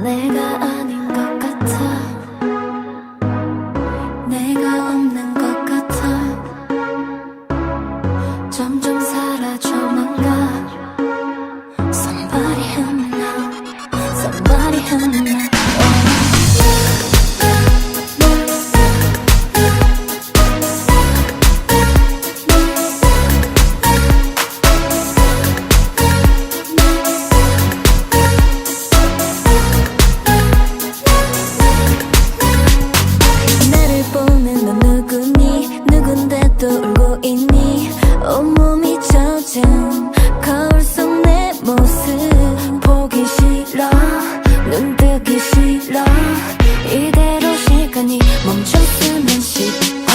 내가 아닌 것 같아. 내가 없는 것 같아. 점점 사라져만 가. Somebody help me now. Somebody help me now. 또 울고 있니? 온몸이 젖은 거울 속 내 모습 보기 싫어. 눈 뜨기 싫어. 이대로 시간이 멈췄으면 싶어.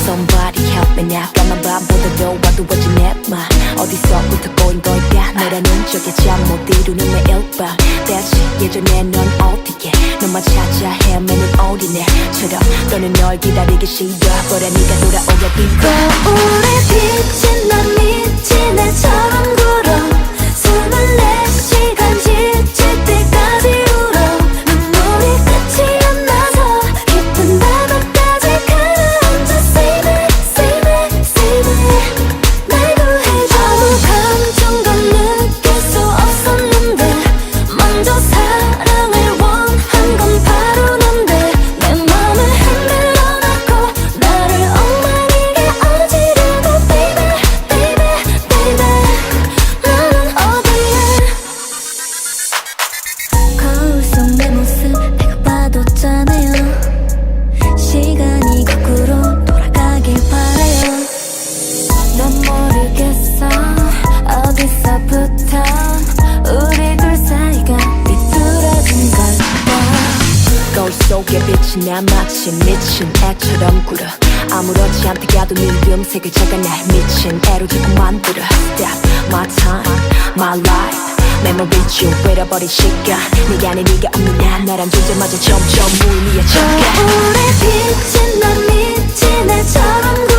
Somebody help me now. 까만 밤보다도 어두워진 내 맘. 어디서부터 꼬인 걸까? 너라는 적에 잠 못 이루는 내 일밤. 대체 예전에 넌 어디에? 너만 찾아 헤매는 어린애처럼 너는 널 기다리기 싫어. 보라 네가 돌아오려 빌고. 거울에 비친 난 미친 애처럼 굴어. 24시간 지칠 때까지 울어. 눈물이 끝이 안 나서 깊은 바다까지 가라앉아. Save it, save it, save it. 날 구해줘. 아무 감정도 느낄 수 없었는데 먼저 사랑을 원한 건 바로 넌데. 내 맘을 흔들어 놨고 나를 엉망이게 어지르고. Baby, baby, baby. 너는 어디에? 거울 속 내 모습 내가 봐도 짠해요. 시간이 거꾸로 돌아가길 바라요. 난 모르겠어 어디서부터 우리 둘 사이가 비뚤어진 걸까. 거울 속에 비친 나 마치 미친 애처럼 굴어. 아무렇지 않게 가도 네 음색을 제가 날 미친 애로 자꾸 만들어. Stop my time, my life. Memory 중 잃어버린 시간. 네가 아닌 네가 없는 나란 존재마저 점점 무의미해져가. 거울에 비친 난 미친 애처럼